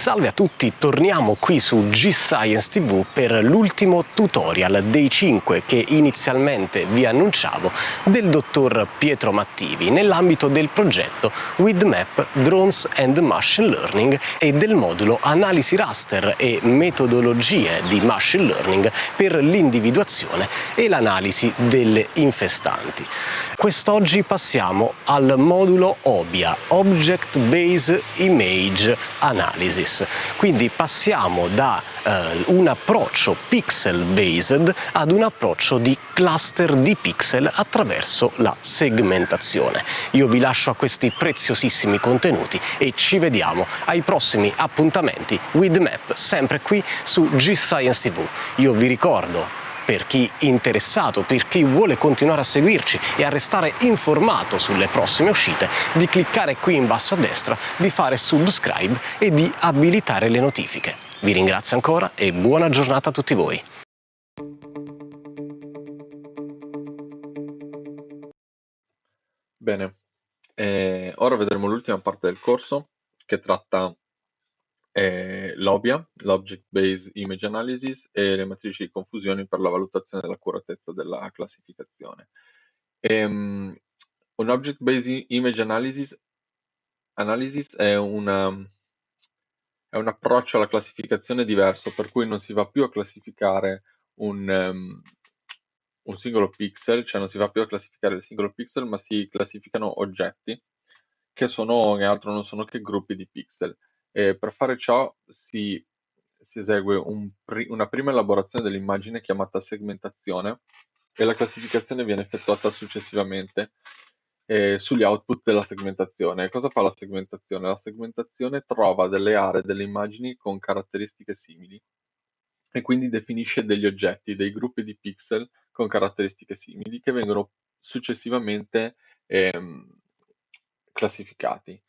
Salve a tutti, torniamo qui su G-Science TV per l'ultimo tutorial dei 5 che inizialmente vi annunciavo del dottor Pietro Mattivi nell'ambito del progetto WithMap Drones and Machine Learning e del modulo Analisi Raster e metodologie di Machine Learning per l'individuazione e l'analisi delle infestanti. Quest'oggi passiamo al modulo OBIA, Object Based Image Analysis. Quindi passiamo da un approccio pixel based ad un approccio di cluster di pixel attraverso la segmentazione. Io vi lascio a questi preziosissimi contenuti e ci vediamo ai prossimi appuntamenti with Map, sempre qui su G-Science TV. Io vi ricordo, per chi interessato, per chi vuole continuare a seguirci e a restare informato sulle prossime uscite, di cliccare qui in basso a destra, di fare subscribe e di abilitare le notifiche. Vi ringrazio ancora e buona giornata a tutti voi. Bene, ora vedremo l'ultima parte del corso che tratta l'OBIA, l'Object Based Image Analysis, e le matrici di confusione per la valutazione dell'accuratezza della classificazione. Un Object Based Image Analysis è un approccio alla classificazione diverso, per cui non si va più a classificare un singolo pixel, cioè non si va più a classificare il singolo pixel, ma si classificano oggetti che altro non sono che gruppi di pixel. Per fare ciò si esegue una prima elaborazione dell'immagine chiamata segmentazione e la classificazione viene effettuata successivamente sugli output della segmentazione. Cosa fa la segmentazione? La segmentazione trova delle aree delle immagini con caratteristiche simili e quindi definisce degli oggetti, dei gruppi di pixel con caratteristiche simili che vengono successivamente classificati.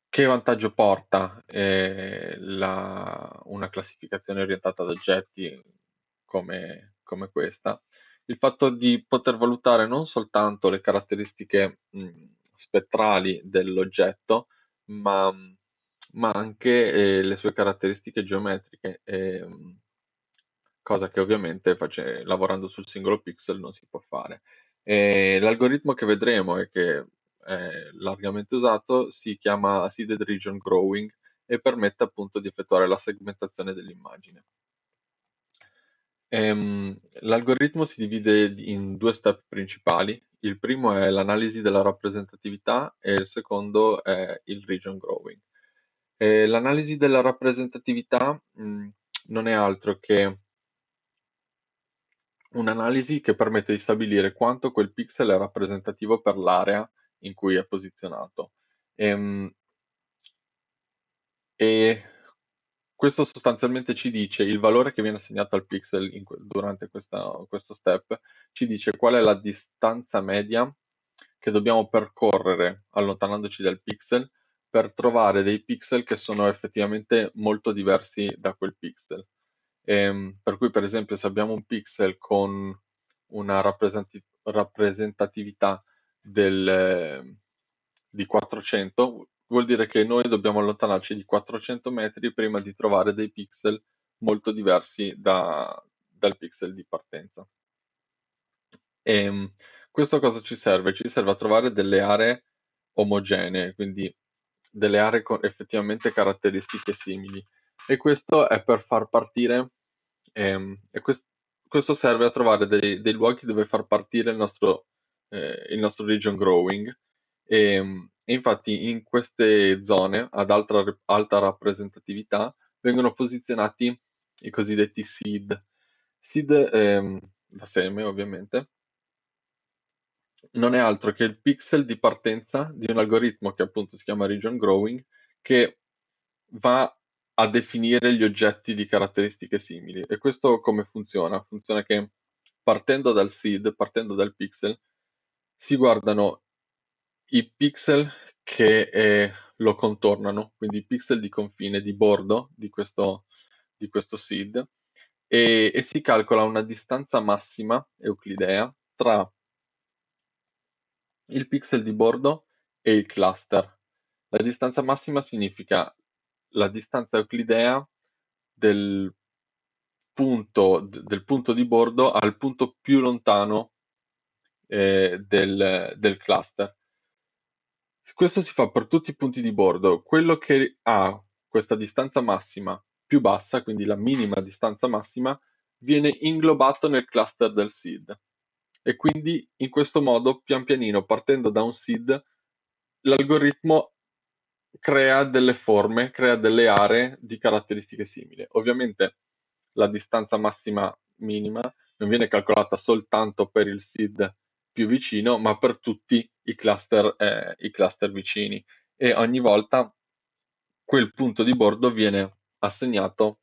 Che vantaggio porta una classificazione orientata ad oggetti come questa? Il fatto di poter valutare non soltanto le caratteristiche spettrali dell'oggetto, ma, ma anche le sue caratteristiche geometriche, cosa che ovviamente lavorando sul singolo pixel non si può fare. L'algoritmo che vedremo e che è largamente usato si chiama Seeded Region Growing e permette appunto di effettuare la segmentazione dell'immagine. L'algoritmo si divide in due step principali. Il primo è l'analisi della rappresentatività e il secondo è il region growing. L'analisi della rappresentatività non è altro che un'analisi che permette di stabilire quanto quel pixel è rappresentativo per l'area in cui è posizionato. E questo sostanzialmente ci dice il valore che viene assegnato al pixel durante questo step, ci dice qual è la distanza media che dobbiamo percorrere allontanandoci dal pixel per trovare dei pixel che sono effettivamente molto diversi da quel pixel. Per cui per esempio se abbiamo un pixel con una rappresentatività di 400, vuol dire che noi dobbiamo allontanarci di 400 metri prima di trovare dei pixel molto diversi dal pixel di partenza. Questo cosa ci serve? Ci serve a trovare delle aree omogenee, quindi delle aree con effettivamente caratteristiche simili. E questo è per far partire, questo serve a trovare dei luoghi dove far partire il nostro region growing. E infatti in queste zone ad alta rappresentatività vengono posizionati i cosiddetti seed. Seed da seme ovviamente, non è altro che il pixel di partenza di un algoritmo che appunto si chiama region growing, che va a definire gli oggetti di caratteristiche simili. E questo come funziona? Funziona che partendo dal seed, partendo dal pixel, si guardano i pixel che lo contornano, quindi i pixel di confine, di bordo di questo seed, e si calcola una distanza massima euclidea tra il pixel di bordo e il cluster. La distanza massima significa la distanza euclidea del punto di bordo al punto più lontano del cluster. Questo si fa per tutti i punti di bordo. Quello che ha questa distanza massima più bassa, quindi la minima distanza massima, viene inglobato nel cluster del seed. E quindi in questo modo, pian pianino, partendo da un seed, l'algoritmo crea delle forme, crea delle aree di caratteristiche simili. Ovviamente la distanza massima minima non viene calcolata soltanto per il seed più vicino, ma per tutti i cluster vicini. E ogni volta quel punto di bordo viene assegnato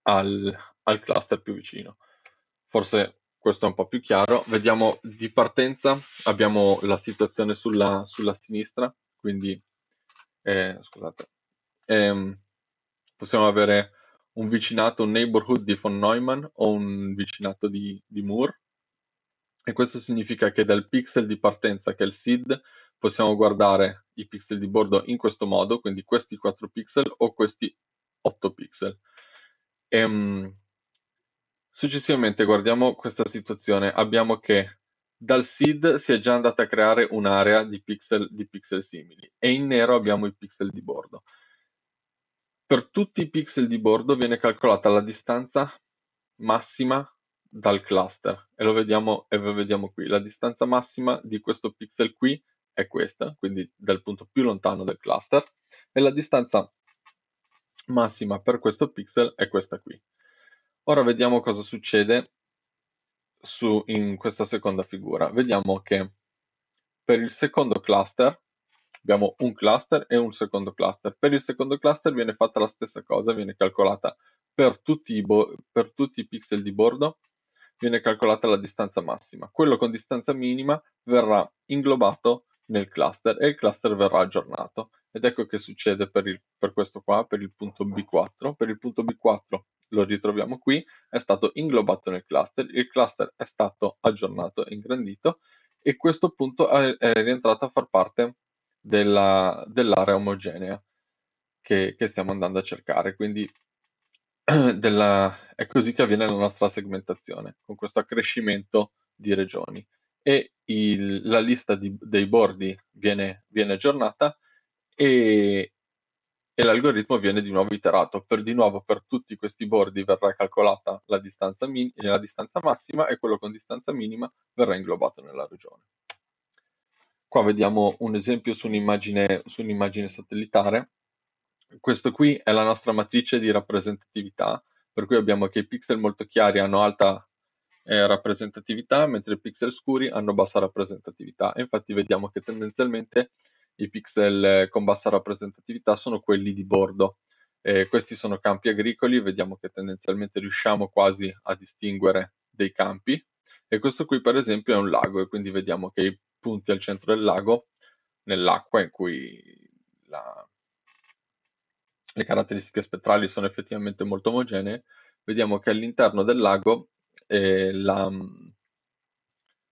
al cluster più vicino. Forse questo è un po' più chiaro. Vediamo di partenza, abbiamo la situazione sulla sinistra, quindi scusate, ehm, possiamo avere un vicinato, un neighborhood di von Neumann o un vicinato di Moore, e questo significa che dal pixel di partenza, che è il seed, possiamo guardare i pixel di bordo in questo modo, quindi questi 4 pixel o questi 8 pixel. Successivamente guardiamo questa situazione, abbiamo che dal seed si è già andata a creare un'area di pixel simili e in nero abbiamo i pixel di bordo. Per tutti i pixel di bordo viene calcolata la distanza massima dal cluster e lo vediamo qui. La distanza massima di questo pixel qui è questa, quindi dal punto più lontano del cluster, e la distanza massima per questo pixel è questa qui. Ora vediamo cosa succede in questa seconda figura. Vediamo che per il secondo cluster abbiamo un cluster e un secondo cluster. Per il secondo cluster viene fatta la stessa cosa, viene calcolata per tutti i pixel di bordo, viene calcolata la distanza massima. Quello con distanza minima verrà inglobato nel cluster e il cluster verrà aggiornato. Ed ecco che succede per questo qua, per il punto B4. Per il punto B4 lo ritroviamo qui, è stato inglobato nel cluster, il cluster è stato aggiornato e ingrandito e questo punto è rientrato a far parte dell'area omogenea che stiamo andando a cercare. Quindi è così che avviene la nostra segmentazione, con questo accrescimento di regioni. E la lista dei bordi viene aggiornata e, e l'algoritmo viene di nuovo iterato. Di nuovo per tutti questi bordi verrà calcolata la distanza massima e quello con distanza minima verrà inglobato nella regione. Qua vediamo un esempio su un'immagine satellitare. Questo qui è la nostra matrice di rappresentatività, per cui abbiamo che i pixel molto chiari hanno alta rappresentatività, mentre i pixel scuri hanno bassa rappresentatività. E infatti vediamo che tendenzialmente i pixel con bassa rappresentatività sono quelli di bordo. Questi sono campi agricoli, vediamo che tendenzialmente riusciamo quasi a distinguere dei campi. E questo qui per esempio è un lago e quindi vediamo che i punti al centro del lago, nell'acqua in cui le caratteristiche spettrali sono effettivamente molto omogenee, vediamo che all'interno del lago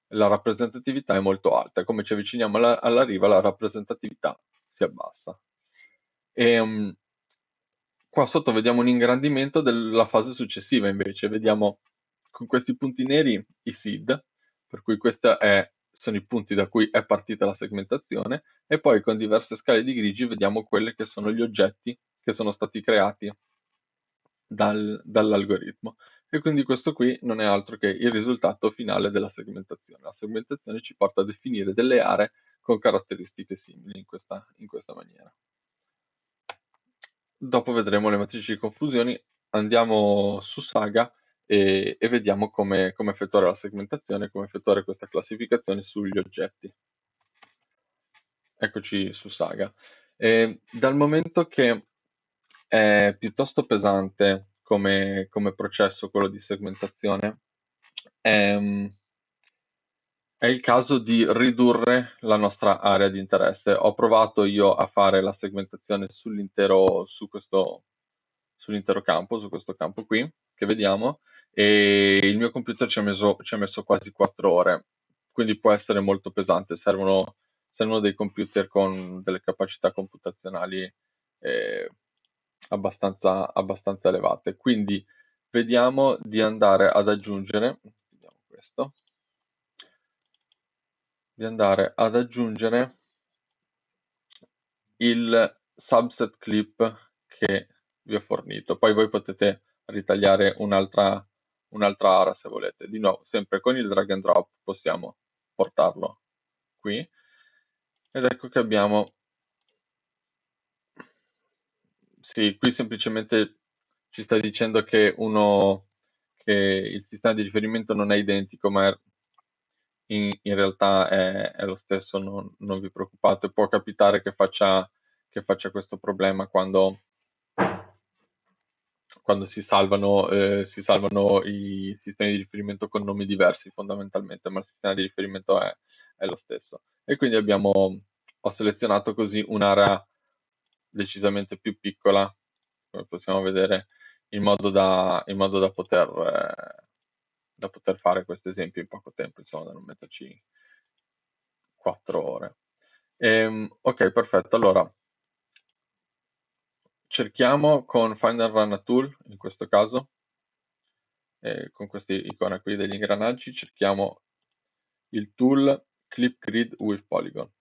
la rappresentatività è molto alta e come ci avviciniamo alla riva la rappresentatività si abbassa. Qua sotto vediamo un ingrandimento della fase successiva invece, vediamo con questi punti neri i seed, per cui questi sono i punti da cui è partita la segmentazione, e poi con diverse scale di grigi vediamo quelli che sono gli oggetti che sono stati creati dall'algoritmo. E quindi questo qui non è altro che il risultato finale della segmentazione. La segmentazione ci porta a definire delle aree con caratteristiche simili in questa maniera. Dopo vedremo le matrici di confusioni, andiamo su Saga e vediamo come effettuare la segmentazione, come effettuare questa classificazione sugli oggetti. Eccoci su Saga. Dal momento che è piuttosto pesante come processo quello di segmentazione, è il caso di ridurre la nostra area di interesse. Ho provato io a fare la segmentazione sull'intero campo, su questo campo qui, che vediamo, e il mio computer ci ha messo quasi 4 ore, quindi può essere molto pesante, servono dei computer con delle capacità computazionali abbastanza elevate. Quindi vediamo di andare ad aggiungere, vediamo questo, di andare ad aggiungere il subset clip che vi ho fornito. Poi voi potete ritagliare un'altra area se volete. Di nuovo, sempre con il drag and drop possiamo portarlo qui. Ed ecco che abbiamo, sì, qui semplicemente ci sta dicendo che il sistema di riferimento non è identico, ma in realtà è lo stesso, non vi preoccupate. Può capitare che faccia questo problema quando si salvano i sistemi di riferimento con nomi diversi fondamentalmente, ma il sistema di riferimento è lo stesso. E quindi ho selezionato così un'area decisamente più piccola, come possiamo vedere, in modo da poter fare questo esempio in poco tempo, insomma, da non metterci 4 ore. Ok, perfetto. Allora, cerchiamo con Find and Run a Tool, in questo caso, con questa icona qui degli ingranaggi, cerchiamo il tool Clip Grid with Polygon.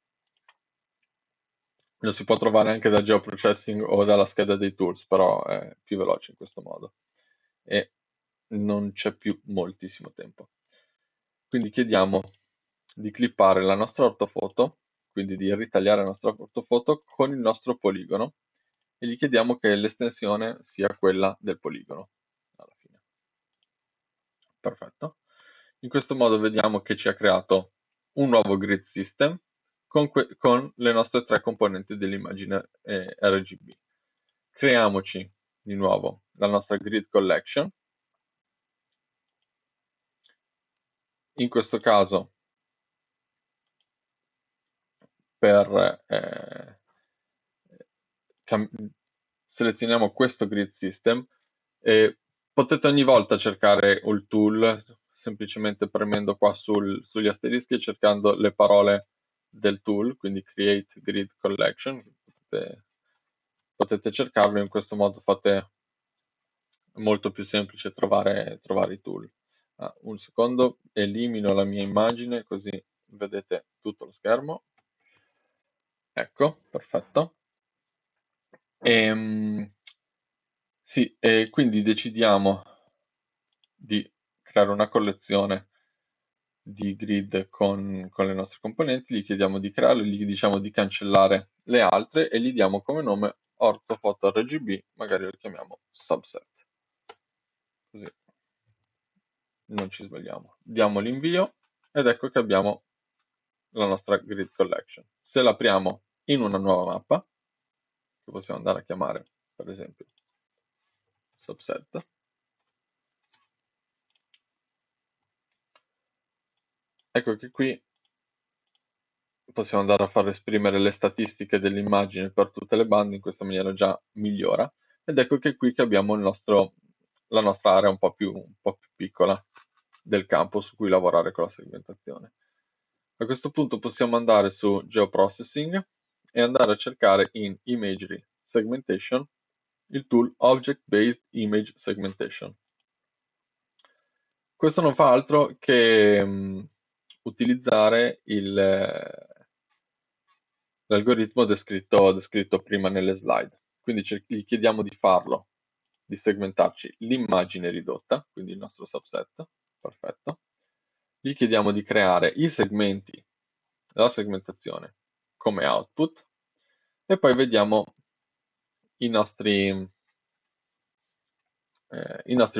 Lo si può trovare anche da Geoprocessing o dalla scheda dei tools, però è più veloce in questo modo e non c'è più moltissimo tempo. Quindi chiediamo di clippare la nostra ortofoto, quindi di ritagliare la nostra ortofoto con il nostro poligono e gli chiediamo che l'estensione sia quella del poligono alla fine. Perfetto. In questo modo vediamo che ci ha creato un nuovo grid system con le nostre 3 componenti dell'immagine RGB. Creiamoci di nuovo la nostra grid collection. In questo caso selezioniamo questo grid system e potete ogni volta cercare il tool semplicemente premendo qua sugli asterischi e cercando le parole del tool, quindi create grid collection, potete cercarlo, in questo modo è molto più semplice trovare i tool. Un secondo, elimino la mia immagine così vedete tutto lo schermo. Ecco, perfetto. Sì, e quindi decidiamo di creare una collezione di grid con le nostre componenti, gli chiediamo di crearlo, gli diciamo di cancellare le altre e gli diamo come nome orthofoto RGB, magari lo chiamiamo subset, così non ci sbagliamo. Diamo l'invio ed ecco che abbiamo la nostra grid collection. Se l'apriamo in una nuova mappa, che possiamo andare a chiamare per esempio subset, ecco che qui possiamo andare a far esprimere le statistiche dell'immagine per tutte le bande, in questa maniera già migliora, ed ecco che qui che abbiamo la nostra area un po' più piccola del campo su cui lavorare con la segmentazione. A questo punto possiamo andare su Geoprocessing e andare a cercare in Imagery Segmentation il tool Object Based Image Segmentation. Questo non fa altro che utilizzare l'algoritmo descritto prima nelle slide. Quindi gli chiediamo di farlo, di segmentarci l'immagine ridotta, quindi il nostro subset, perfetto. Gli chiediamo di creare i segmenti della segmentazione come output e poi vediamo i nostri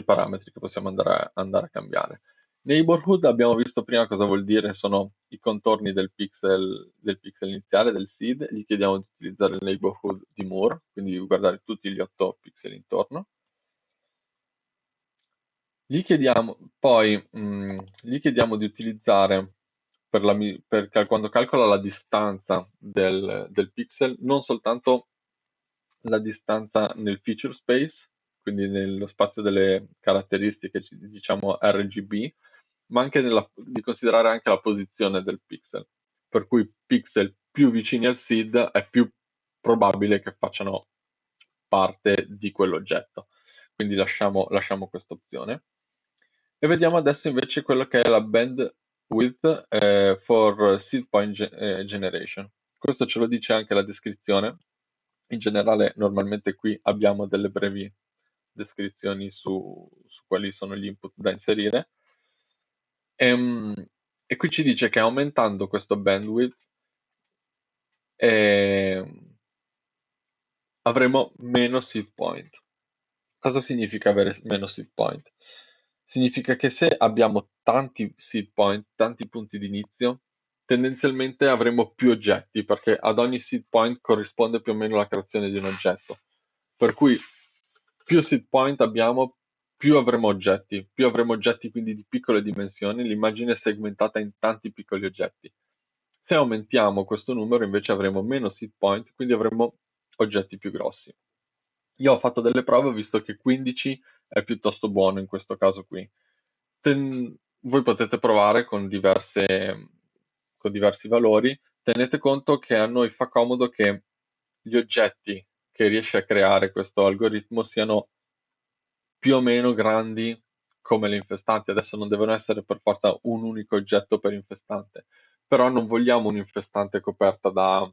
parametri che possiamo andare a cambiare. Neighborhood abbiamo visto prima cosa vuol dire, sono i contorni del pixel iniziale, del seed, gli chiediamo di utilizzare il neighborhood di Moore, quindi di guardare tutti gli 8 pixel intorno. Gli chiediamo di utilizzare quando calcola la distanza del pixel, non soltanto la distanza nel feature space, quindi nello spazio delle caratteristiche, diciamo RGB, ma anche di considerare anche la posizione del pixel, per cui pixel più vicini al seed è più probabile che facciano parte di quell'oggetto. Quindi lasciamo questa opzione. E vediamo adesso invece quello che è la bandwidth for seed point generation. Questo ce lo dice anche la descrizione. In generale, normalmente qui abbiamo delle brevi descrizioni su quali sono gli input da inserire. E qui ci dice che aumentando questo bandwidth avremo meno seed point. Cosa significa avere meno seed point? Significa che se abbiamo tanti seed point, tanti punti di inizio, tendenzialmente avremo più oggetti, perché ad ogni seed point corrisponde più o meno la creazione di un oggetto. Per cui più seed point abbiamo, più avremo oggetti quindi di piccole dimensioni, l'immagine è segmentata in tanti piccoli oggetti. Se aumentiamo questo numero invece avremo meno seed point, quindi avremo oggetti più grossi. Io ho fatto delle prove, ho visto che 15 è piuttosto buono in questo caso qui. Voi potete provare con diversi valori. Tenete conto che a noi fa comodo che gli oggetti che riesce a creare questo algoritmo siano più o meno grandi come le infestanti. Adesso non devono essere per forza un unico oggetto per infestante, però non vogliamo un'infestante coperta da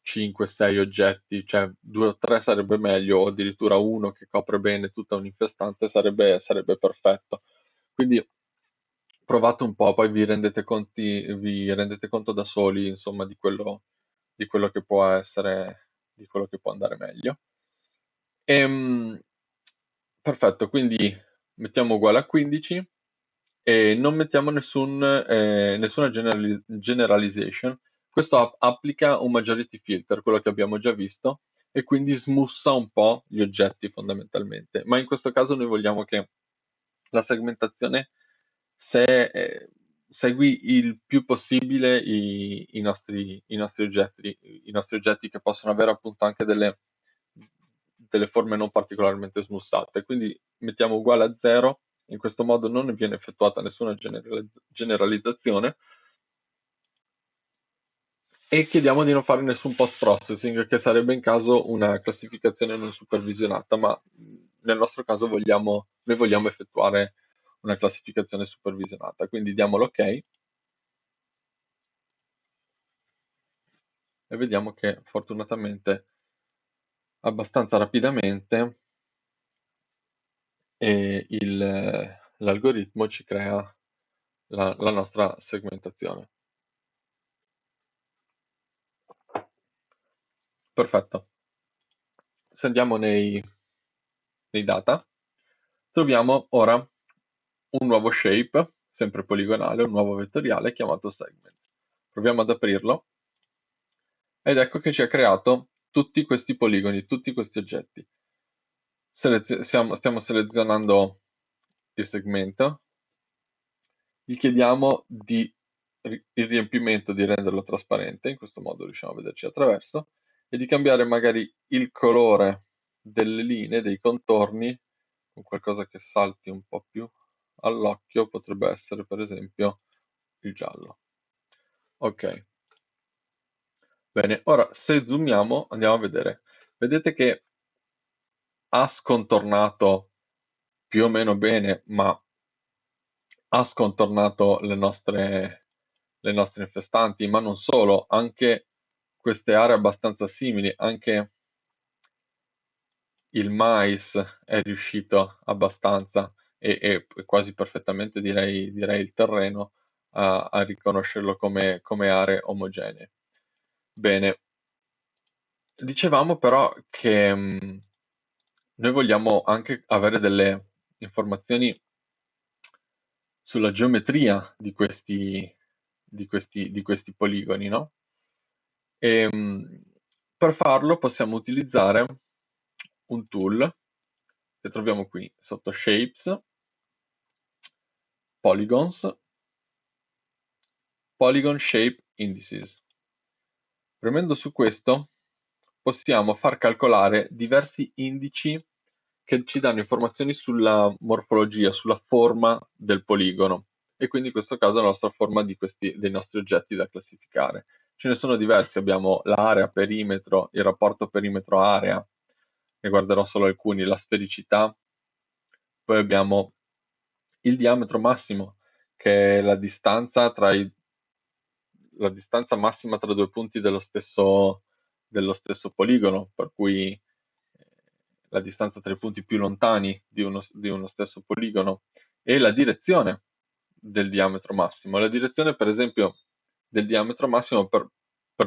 5-6 oggetti, cioè 2 o 3 sarebbe meglio, o addirittura uno che copre bene tutta un'infestante sarebbe perfetto. Quindi provate un po', poi vi rendete conto da soli, insomma, di quello che può essere, di quello che può andare meglio. Perfetto, quindi mettiamo uguale a 15 e non mettiamo nessuna generalization. Questo applica un majority filter, quello che abbiamo già visto, e quindi smussa un po' gli oggetti fondamentalmente. Ma in questo caso noi vogliamo che la segmentazione segui il più possibile i nostri oggetti che possono avere appunto anche delle forme non particolarmente smussate. Quindi mettiamo uguale a 0, in questo modo non viene effettuata nessuna generalizzazione e chiediamo di non fare nessun post-processing, che sarebbe in caso una classificazione non supervisionata, ma nel nostro caso noi vogliamo effettuare una classificazione supervisionata. Quindi diamo l'ok e vediamo che fortunatamente abbastanza rapidamente l'algoritmo ci crea la nostra segmentazione. Perfetto. Se andiamo nei data, troviamo ora un nuovo shape, sempre poligonale, un nuovo vettoriale chiamato segment. Proviamo ad aprirlo ed ecco che ci ha creato tutti questi poligoni, tutti questi oggetti. Stiamo selezionando il segmento, gli chiediamo il riempimento di renderlo trasparente, in questo modo riusciamo a vederci attraverso, e di cambiare magari il colore delle linee, dei contorni, con qualcosa che salti un po' più all'occhio, potrebbe essere per esempio il giallo. Ok, bene, ora se zoomiamo andiamo a vedere. Vedete che ha scontornato più o meno bene, ma ha scontornato le nostre infestanti, ma non solo, anche queste aree abbastanza simili, anche il mais è riuscito abbastanza e quasi perfettamente direi il terreno a riconoscerlo come aree omogenee. Bene, dicevamo però che noi vogliamo anche avere delle informazioni sulla geometria di questi poligoni, no? Per farlo possiamo utilizzare un tool che troviamo qui sotto Shapes, Polygons, Polygon Shape Indices. Premendo su questo possiamo far calcolare diversi indici che ci danno informazioni sulla morfologia, sulla forma del poligono e quindi in questo caso la nostra forma dei nostri oggetti da classificare. Ce ne sono diversi, abbiamo l'area, perimetro, il rapporto perimetro-area, ne guarderò solo alcuni, la sfericità, poi abbiamo il diametro massimo, che è la distanza la distanza massima tra due punti dello stesso poligono, per cui la distanza tra i punti più lontani di uno stesso poligono, e la direzione del diametro massimo. La direzione, per esempio, del diametro massimo per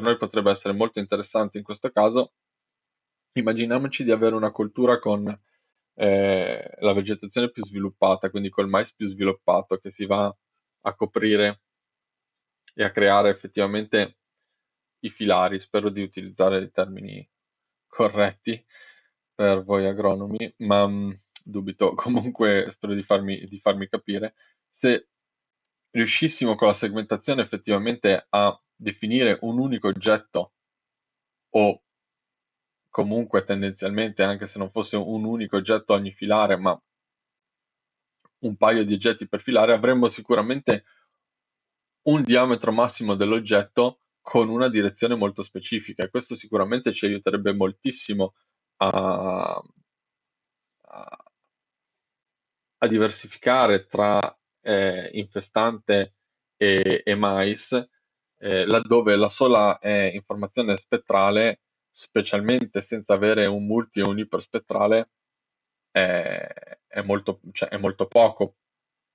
noi potrebbe essere molto interessante in questo caso. Immaginiamoci di avere una coltura con la vegetazione più sviluppata, quindi col mais più sviluppato che si va a coprire e a creare effettivamente i filari. Spero di utilizzare i termini corretti per voi agronomi, ma dubito. Comunque spero di farmi capire. Se riuscissimo con la segmentazione effettivamente a definire un unico oggetto, o comunque tendenzialmente anche se non fosse un unico oggetto ogni filare, ma un paio di oggetti per filare, avremmo sicuramente un diametro massimo dell'oggetto con una direzione molto specifica, e questo sicuramente ci aiuterebbe moltissimo a, a- a diversificare tra infestante e mais, laddove la sola informazione spettrale, specialmente senza avere un multi o un iperspettrale, è molto poco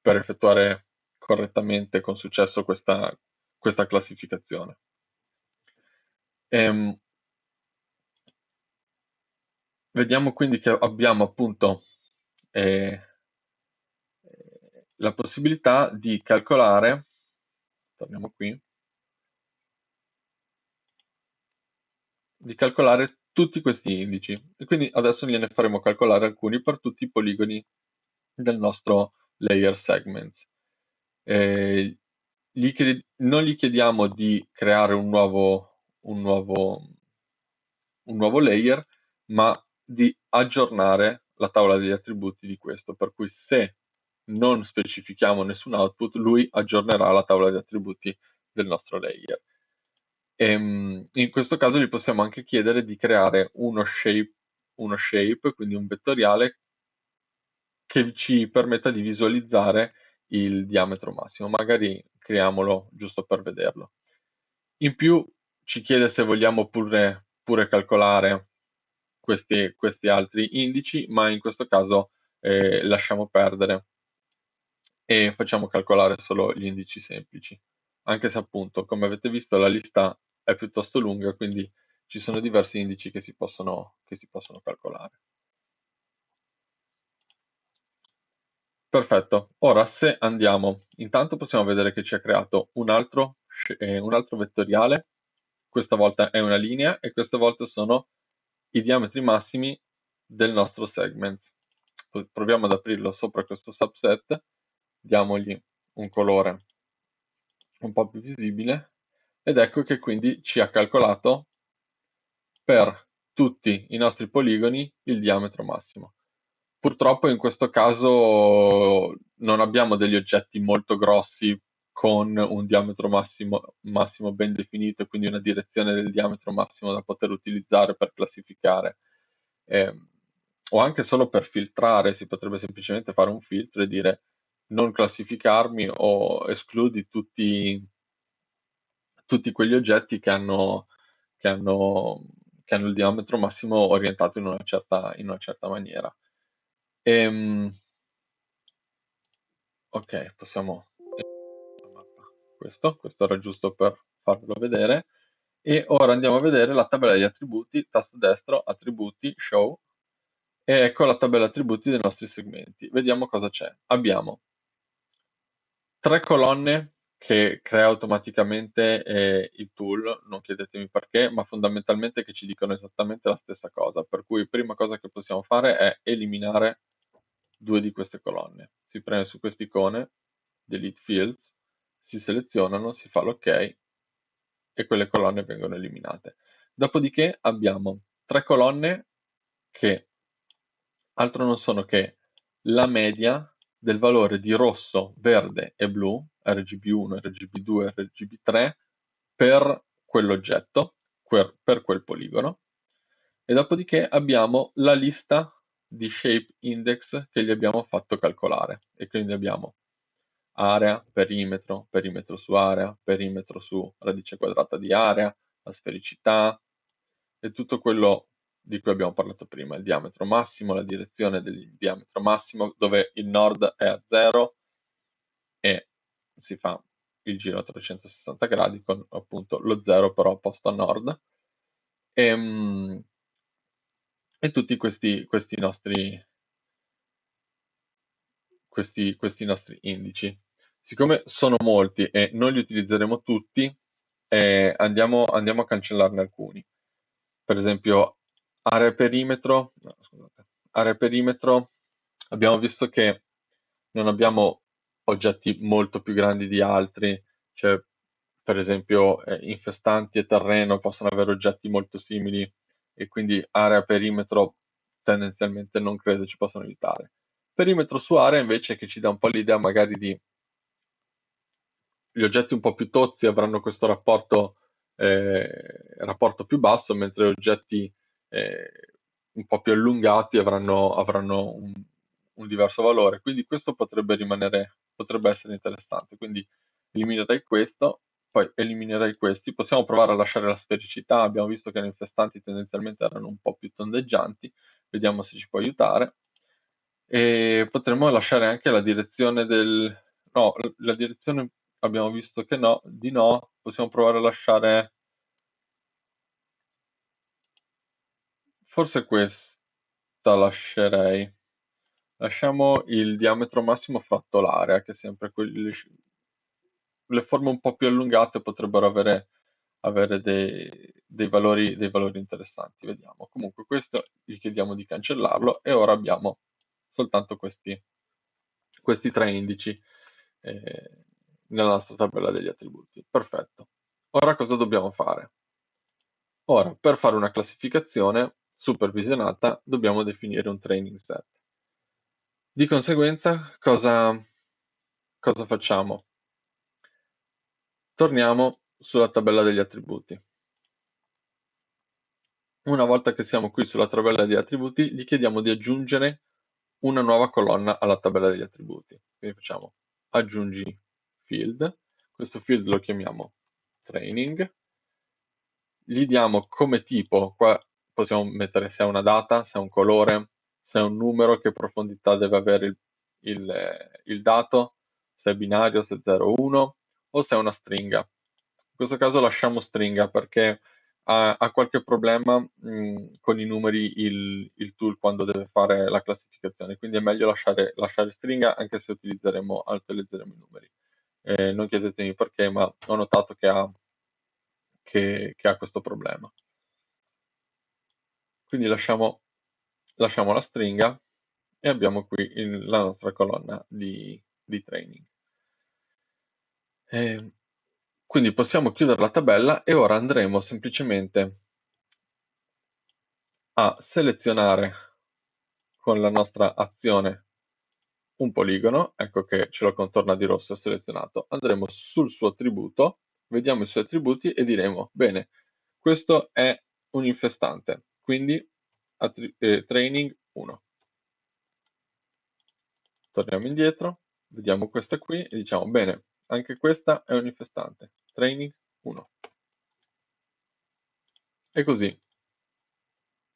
per effettuare correttamente con successo questa classificazione. Ehm, Vediamo quindi che abbiamo appunto eh, la possibilità di calcolare, torniamo qui, di calcolare tutti questi indici, e quindi adesso gliene faremo calcolare alcuni per tutti i poligoni del nostro layer segments. Non gli chiediamo di creare un nuovo layer, ma di aggiornare la tavola degli attributi di questo, per cui se non specifichiamo nessun output, lui aggiornerà la tavola di attributi del nostro layer. In questo caso gli possiamo anche chiedere di creare uno shape, quindi un vettoriale che ci permetta di visualizzare il diametro massimo. Magari creiamolo giusto per vederlo. In più ci chiede se vogliamo pure calcolare questi altri indici, ma in questo caso lasciamo perdere e facciamo calcolare solo gli indici semplici, anche se appunto, come avete visto, la lista è piuttosto lunga, quindi ci sono diversi indici che che si possono calcolare. Perfetto, ora se andiamo, intanto possiamo vedere che ci ha creato un altro vettoriale, questa volta è una linea e questa volta sono i diametri massimi del nostro segment. Proviamo ad aprirlo sopra questo subset, diamogli un colore un po' più visibile, ed ecco che quindi ci ha calcolato per tutti i nostri poligoni il diametro massimo. Purtroppo in questo caso non abbiamo degli oggetti molto grossi con un diametro massimo ben definito e quindi una direzione del diametro massimo da poter utilizzare per classificare. Eh, o anche solo per filtrare, si potrebbe semplicemente fare un filtro e dire non classificarmi o escludi tutti quegli oggetti che hanno, che hanno il diametro massimo orientato in una certa maniera. Ok, possiamo questo era giusto per farvelo vedere. E ora andiamo a vedere la tabella degli attributi, tasto destro, attributi, show, e ecco la tabella attributi dei nostri segmenti. Vediamo cosa c'è. Abbiamo tre colonne che crea automaticamente il tool, non chiedetemi perché, ma fondamentalmente che ci dicono esattamente la stessa cosa, per cui prima cosa che possiamo fare è eliminare due di queste colonne. Si preme su quest'icone, delete fields, si selezionano, si fa l'ok e quelle colonne vengono eliminate. Dopodiché abbiamo tre colonne che altro non sono che la media del valore di rosso, verde e blu, RGB1, RGB2, RGB3, per quell'oggetto, per quel poligono. e dopodiché abbiamo la lista di shape index che gli abbiamo fatto calcolare, e quindi abbiamo area, perimetro, perimetro su area, perimetro su radice quadrata di area, la sfericità e tutto quello di cui abbiamo parlato prima, il diametro massimo, la direzione del diametro massimo, dove il nord è a 0 e si fa il giro a 360 gradi con appunto lo 0 però posto a nord, e, e tutti questi nostri indici. Siccome sono molti e non li utilizzeremo tutti, andiamo a cancellarne alcuni. Per esempio, area perimetro, no, scusate, area perimetro, abbiamo visto che non abbiamo oggetti molto più grandi di altri, cioè per esempio infestanti e terreno possono avere oggetti molto simili e quindi area perimetro tendenzialmente non credo ci possano aiutare. Perimetro su area invece che ci dà un po' l'idea magari di gli oggetti un po' più tozzi avranno questo rapporto più basso, mentre oggetti eh, un po' più allungati avranno un diverso valore. Quindi questo potrebbe essere interessante. Quindi eliminerei questo, poi eliminerei questi. Possiamo provare a lasciare la sfericità. Abbiamo visto che le infestanti tendenzialmente erano un po' più tondeggianti. Vediamo se ci può aiutare. E potremmo lasciare anche la direzione no, la direzione abbiamo visto che no, di no, possiamo provare a lasciare, forse questa lascerei. Lasciamo il diametro massimo fratto l'area, che è sempre le forme un po' più allungate potrebbero avere dei valori interessanti. Vediamo. Comunque questo gli chiediamo di cancellarlo e ora abbiamo soltanto questi tre indici nella nostra tabella degli attributi. Perfetto. Ora cosa dobbiamo fare? Ora, per fare una classificazione supervisionata, dobbiamo definire un training set. Di conseguenza, cosa facciamo? Torniamo sulla tabella degli attributi. Una volta che siamo qui sulla tabella degli attributi, gli chiediamo di aggiungere una nuova colonna alla tabella degli attributi. Quindi facciamo aggiungi field, questo field lo chiamiamo training, gli diamo come tipo, qua possiamo mettere se è una data, se è un colore, se è un numero, che profondità deve avere il dato, se è binario, se è 0 o 1, o se è una stringa. In questo caso lasciamo stringa perché ha qualche problema con i numeri il tool quando deve fare la classificazione, quindi è meglio lasciare stringa anche se utilizzeremo i numeri. Non chiedetemi perché, ma ho notato che ha questo problema. Quindi lasciamo la stringa e abbiamo qui la nostra colonna di training. Quindi possiamo chiudere la tabella e ora andremo semplicemente a selezionare con la nostra azione un poligono, ecco che ce lo contorna di rosso selezionato. Andremo sul suo attributo, vediamo i suoi attributi e diremo, bene, questo è un infestante, quindi training 1. Torniamo indietro, vediamo questa qui e diciamo, bene, anche questa è un infestante, training 1. E così.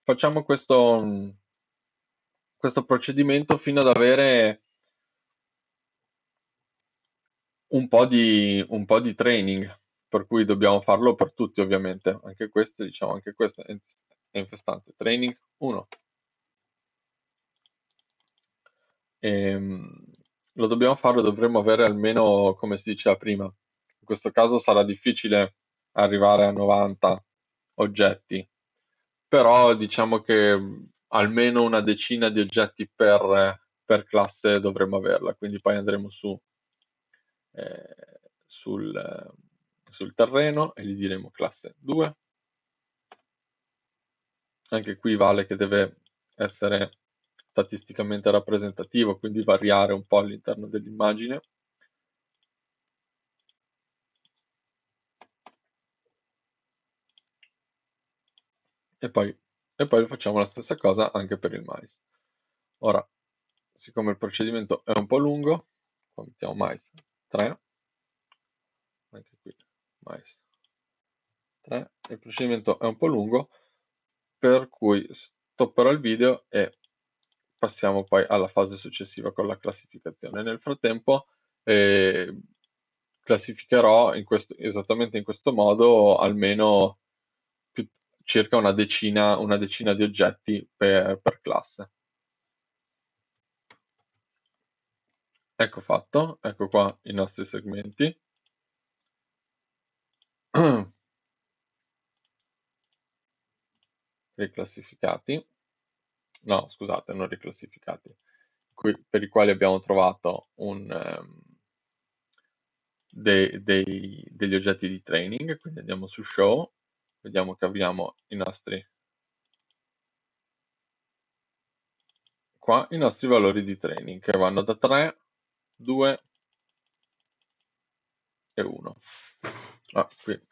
Facciamo questo procedimento fino ad avere un po' di training, per cui dobbiamo farlo per tutti ovviamente. Anche questo, diciamo, anche questo è infestante. Training 1. Lo dobbiamo fare, lo dovremmo avere almeno, come si diceva prima. In questo caso sarà difficile arrivare a 90 oggetti, però diciamo che almeno una decina di oggetti per classe dovremmo averla, quindi poi andremo eh, sul terreno e gli diremo classe 2. Anche qui vale che deve essere statisticamente rappresentativo, quindi variare un po' all'interno dell'immagine. E poi e poi facciamo la stessa cosa anche per il mais. Ora, siccome il procedimento è un po' lungo, qua mettiamo mais 3, anche qui mais 3, il procedimento è un po' lungo, per cui stopperò il video e passiamo poi alla fase successiva con la classificazione. Nel frattempo classificherò esattamente in questo modo almeno più- circa una decina di oggetti per classe. Ecco fatto, ecco qua i nostri segmenti. Riclassificati, no scusate, non riclassificati, per i quali abbiamo trovato degli oggetti di training, quindi andiamo su show, vediamo che abbiamo i nostri valori di training che vanno da 3, 2 e 1. Qui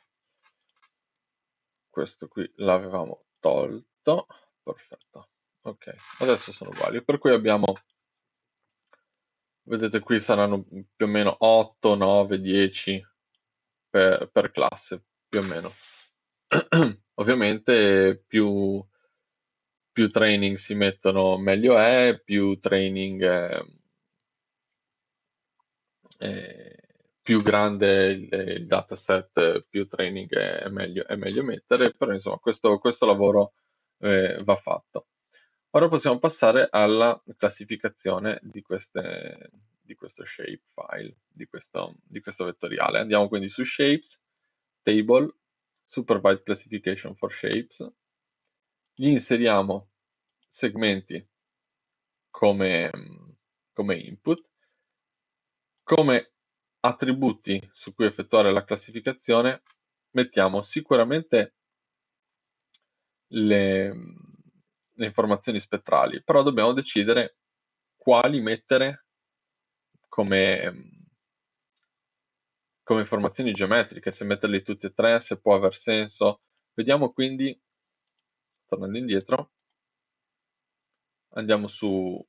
questo qui l'avevamo tolto, perfetto, ok, adesso sono uguali, per cui abbiamo, vedete qui saranno più o meno 8, 9, 10 per classe, più o meno. Ovviamente più training si mettono meglio è, più training più grande il dataset, più training è meglio mettere, però insomma questo lavoro va fatto. Ora possiamo passare alla classificazione di questo shape file, di questo vettoriale. Andiamo quindi su Shapes, Table, Supervised Classification for Shapes, gli inseriamo segmenti come, come input, come attributi su cui effettuare la classificazione mettiamo sicuramente le, le informazioni spettrali, però dobbiamo decidere quali mettere come, come informazioni geometriche, se metterli tutti e tre, se può aver senso. Vediamo quindi, tornando indietro, andiamo sugli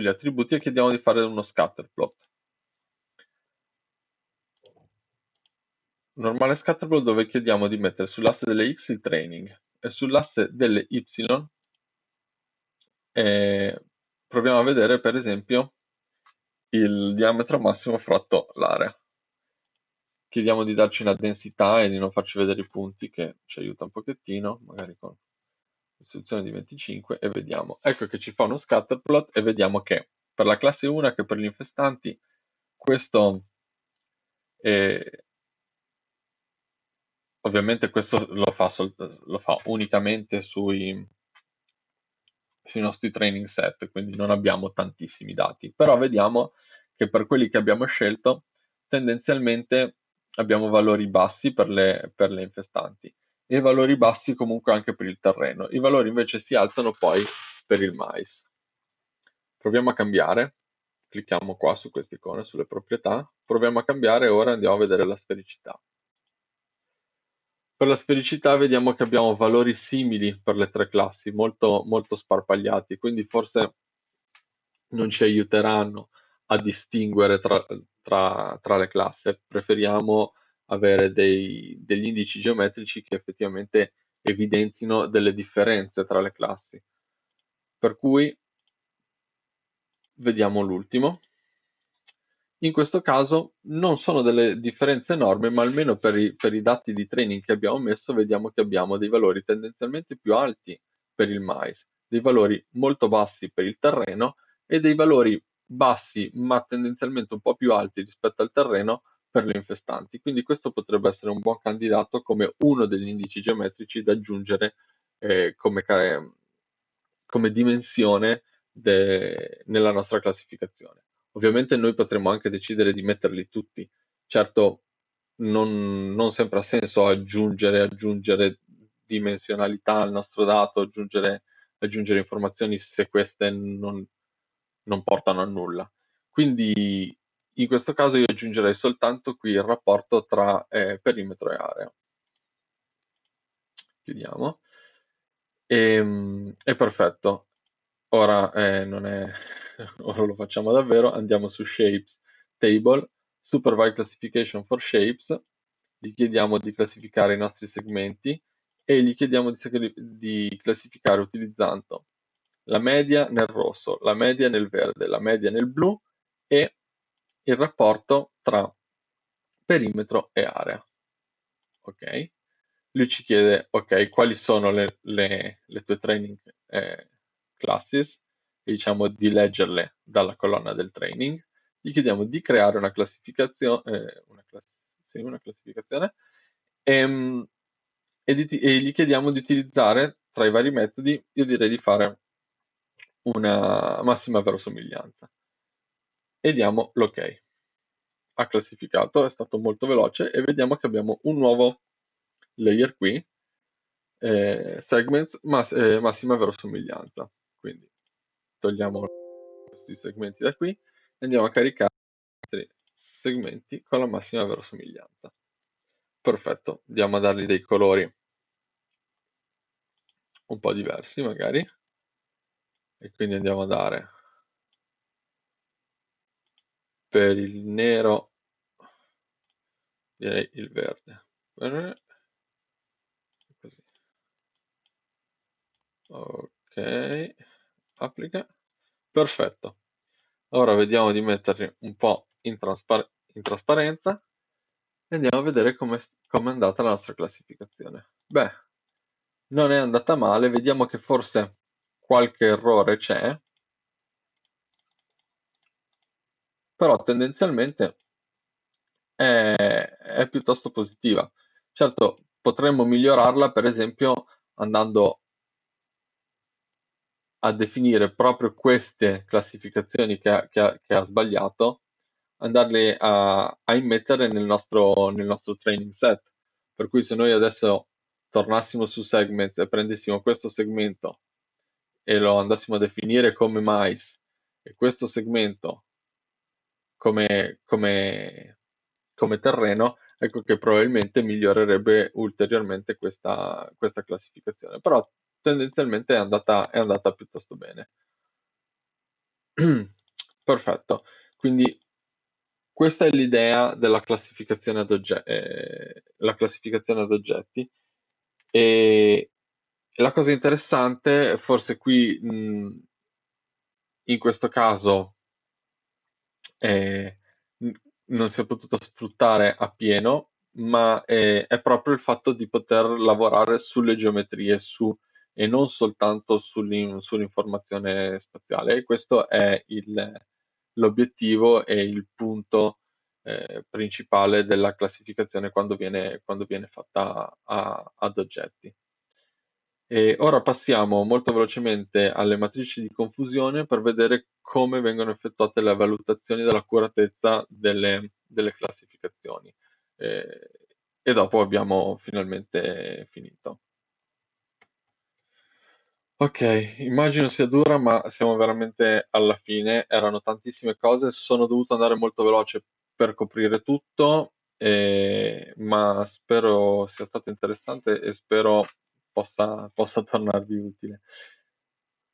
attributi e chiediamo di fare uno scatter plot. Normale scatterplot dove chiediamo di mettere sull'asse delle x il training e sull'asse delle y proviamo a vedere per esempio il diametro massimo fratto l'area. Chiediamo di darci una densità e di non farci vedere i punti, che ci aiuta un pochettino, magari con l'istruzione di 25, e vediamo. Ecco che ci fa uno scatterplot e vediamo che per la classe 1 che per gli infestanti questo ovviamente questo lo fa unicamente sui nostri training set, quindi non abbiamo tantissimi dati, però vediamo che per quelli che abbiamo scelto tendenzialmente abbiamo valori bassi per le infestanti e valori bassi comunque anche per il terreno. I valori invece si alzano poi per il mais. Proviamo a cambiare, clicchiamo qua su queste icone, sulle proprietà, proviamo a cambiare e ora andiamo a vedere la sfericità. Per la sfericità vediamo che abbiamo valori simili per le tre classi, molto, molto sparpagliati, quindi forse non ci aiuteranno a distinguere tra le classi. Preferiamo avere degli indici geometrici che effettivamente evidenzino delle differenze tra le classi. Per cui vediamo l'ultimo. In questo caso non sono delle differenze enormi, ma almeno per i dati di training che abbiamo messo vediamo che abbiamo dei valori tendenzialmente più alti per il mais, dei valori molto bassi per il terreno e dei valori bassi ma tendenzialmente un po' più alti rispetto al terreno per le infestanti. Quindi questo potrebbe essere un buon candidato come uno degli indici geometrici da aggiungere come dimensione nella nostra classificazione. Ovviamente noi potremmo anche decidere di metterli tutti. Certo, non sempre ha senso aggiungere dimensionalità al nostro dato, aggiungere informazioni se queste non portano a nulla. Quindi in questo caso io aggiungerei soltanto qui il rapporto tra perimetro e area. chiudiamo, e perfetto. Ora, non è, ora lo facciamo davvero, andiamo su Shapes, Table, Supervised Classification for Shapes, gli chiediamo di classificare i nostri segmenti e gli chiediamo di classificare utilizzando la media nel rosso, la media nel verde, la media nel blu e il rapporto tra perimetro e area. Ok? Lui ci chiede, ok, quali sono le tue training classes, e diciamo di leggerle dalla colonna del training. Gli chiediamo di creare una classificazione, una classificazione e gli chiediamo di utilizzare tra i vari metodi, io direi di fare una massima verosomiglianza. E diamo l'ok. Ha classificato, è stato molto veloce e vediamo che abbiamo un nuovo layer qui, segments, massima verosomiglianza. Quindi togliamo questi segmenti da qui e andiamo a caricare altri segmenti con la massima verosomiglianza. Perfetto, andiamo a dargli dei colori un po' diversi magari, e quindi andiamo a dare per il nero, direi il verde. Così. Ok, applica. Perfetto. Ora vediamo di metterli un po' in trasparenza e andiamo a vedere come è andata la nostra classificazione. Beh, non è andata male, vediamo che forse qualche errore c'è, però tendenzialmente è piuttosto positiva. Certo, potremmo migliorarla, per esempio, andando a definire proprio queste classificazioni che ha sbagliato, andarle a immettere nel nostro training set. Per cui se noi adesso tornassimo su segment e prendessimo questo segmento e lo andassimo a definire come mice e questo segmento come terreno, ecco che probabilmente migliorerebbe ulteriormente questa classificazione. Però tendenzialmente è andata piuttosto bene. Perfetto, quindi questa è l'idea della classificazione la classificazione ad oggetti. E la cosa interessante, forse qui in questo caso eh, n- non si è potuto sfruttare appieno, ma è proprio il fatto di poter lavorare sulle geometrie e non soltanto sull'informazione spaziale. E questo è l'obiettivo e il punto principale della classificazione quando viene fatta ad oggetti. E ora passiamo molto velocemente alle matrici di confusione per vedere come vengono effettuate le valutazioni dell'accuratezza delle classificazioni. Eh, e dopo abbiamo finalmente finito. Ok, immagino sia dura, ma siamo veramente alla fine. Erano tantissime cose, sono dovuto andare molto veloce per coprire tutto, ma spero sia stato interessante e spero possa tornarvi utile.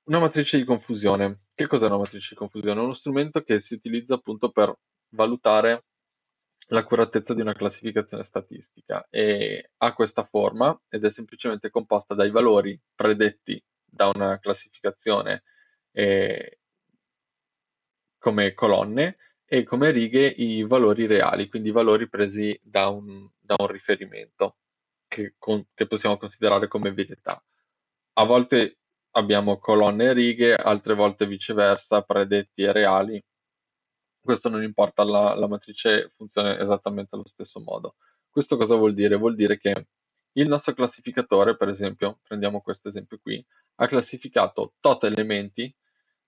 Una matrice di confusione. Che cos'è una matrice di confusione? È uno strumento che si utilizza appunto per valutare l'accuratezza di una classificazione statistica e ha questa forma ed è semplicemente composta dai valori predetti da una classificazione eh, come colonne e come righe i valori reali, quindi i valori presi da un riferimento che possiamo considerare come verità. A volte abbiamo colonne e righe, altre volte viceversa, predetti e reali. Questo non importa, la matrice funziona esattamente allo stesso modo. Questo cosa vuol dire? Vuol dire che il nostro classificatore, per esempio, prendiamo questo esempio qui, ha classificato tot elementi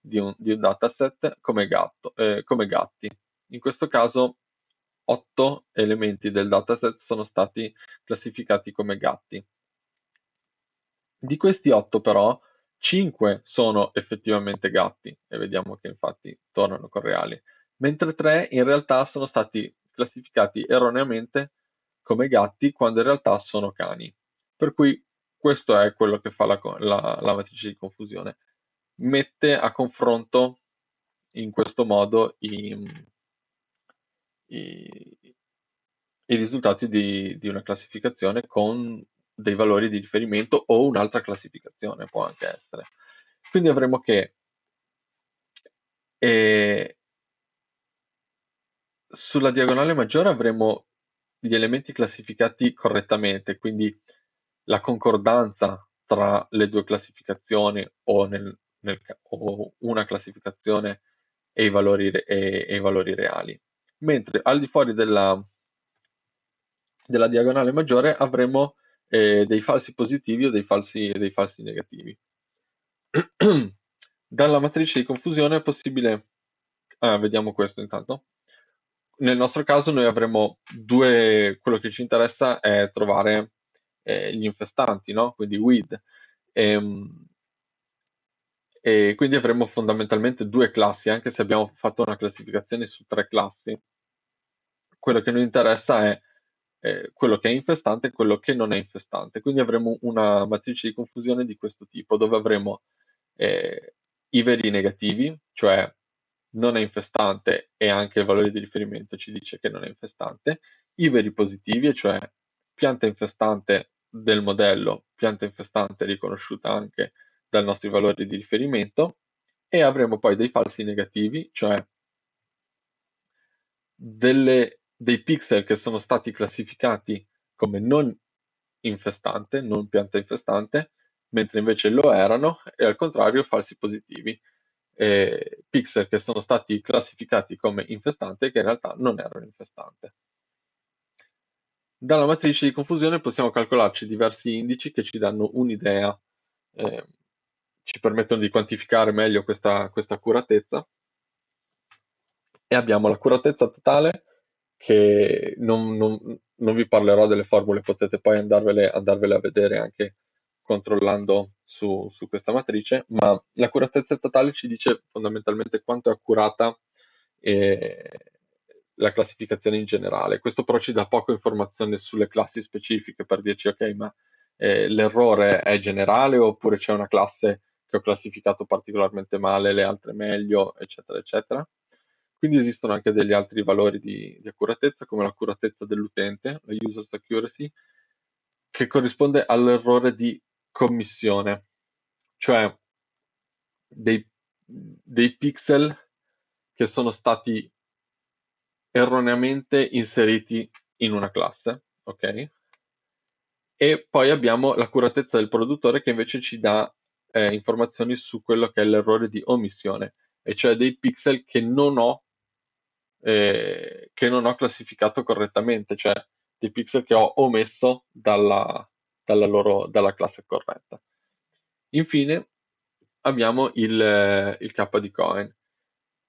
di un dataset come gatti. In questo caso 8 elementi del dataset sono stati classificati come gatti. Di questi 8 però, 5 sono effettivamente gatti, e vediamo che infatti tornano con reali, mentre 3 in realtà sono stati classificati erroneamente come gatti quando in realtà sono cani. Per cui questo è quello che fa la matrice di confusione. Mette a confronto in questo modo i- i risultati di una classificazione con dei valori di riferimento o un'altra classificazione, può anche essere. Quindi avremo che eh, sulla diagonale maggiore avremo gli elementi classificati correttamente, quindi la concordanza tra le due classificazioni o una classificazione e i valori reali. Mentre al di fuori della diagonale maggiore avremo dei falsi positivi o dei falsi negativi. Dalla matrice di confusione è possibile, vediamo questo intanto. Nel nostro caso noi avremo quello che ci interessa è trovare gli infestanti, no? Quindi weed. Ehm, E, quindi avremo fondamentalmente due classi, anche se abbiamo fatto una classificazione su tre classi. Quello che noi interessa è quello che è infestante e quello che non è infestante. Quindi avremo una matrice di confusione di questo tipo, dove avremo i veri negativi, cioè non è infestante e anche il valore di riferimento ci dice che non è infestante, i veri positivi, cioè pianta infestante del modello, pianta infestante riconosciuta anche dai nostri valori di riferimento, e avremo poi dei falsi negativi, cioè dei pixel che sono stati classificati come non infestante, non pianta infestante, mentre invece lo erano, e al contrario falsi positivi, pixel che sono stati classificati come infestante che in realtà non erano infestante. Dalla matrice di confusione possiamo calcolarci diversi indici che ci danno un'idea, eh, ci permettono di quantificare meglio questa accuratezza, e abbiamo l'accuratezza totale, che non vi parlerò delle formule, potete poi andarvele a vedere anche controllando su questa matrice, ma l'accuratezza totale ci dice fondamentalmente quanto è accurata eh, la classificazione in generale. Questo però ci dà poca informazione sulle classi specifiche, per dirci ok, ma l'errore è generale oppure c'è una classe che ho classificato particolarmente male, le altre meglio, eccetera, eccetera. Quindi esistono anche degli altri valori di accuratezza, come l'accuratezza dell'utente, la user accuracy, che corrisponde all'errore di commissione, cioè dei, dei pixel che sono stati erroneamente inseriti in una classe, ok? E poi abbiamo l'accuratezza del produttore che invece ci dà informazioni su quello che è l'errore di omissione, e cioè dei pixel che non ho classificato correttamente, cioè dei pixel che ho omesso dalla classe corretta. Infine abbiamo il K di Cohen.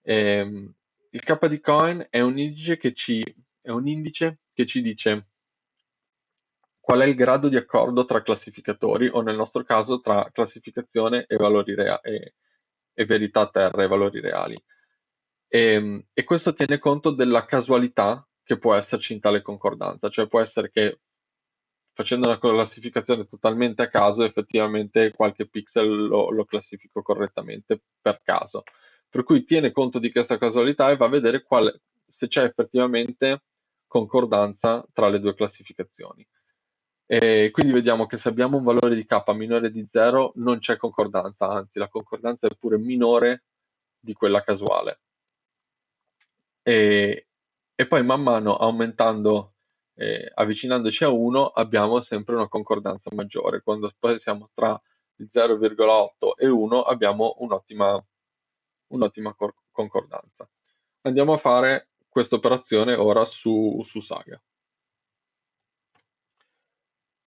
Il K di Cohen è un indice che ci dice qual è il grado di accordo tra classificatori, o nel nostro caso tra classificazione e verità a terra, e valori reali. E questo tiene conto della casualità che può esserci in tale concordanza, cioè può essere che facendo una classificazione totalmente a caso, effettivamente qualche pixel lo classifico correttamente per caso. Per cui tiene conto di questa casualità e va a vedere se c'è effettivamente concordanza tra le due classificazioni. E quindi vediamo che se abbiamo un valore di k minore di 0 non c'è concordanza, anzi la concordanza è pure minore di quella casuale. E poi man mano aumentando, avvicinandoci a 1, abbiamo sempre una concordanza maggiore. Quando poi siamo tra il 0,8 e 1 abbiamo un'ottima concordanza. Andiamo a fare questa operazione ora su Saga.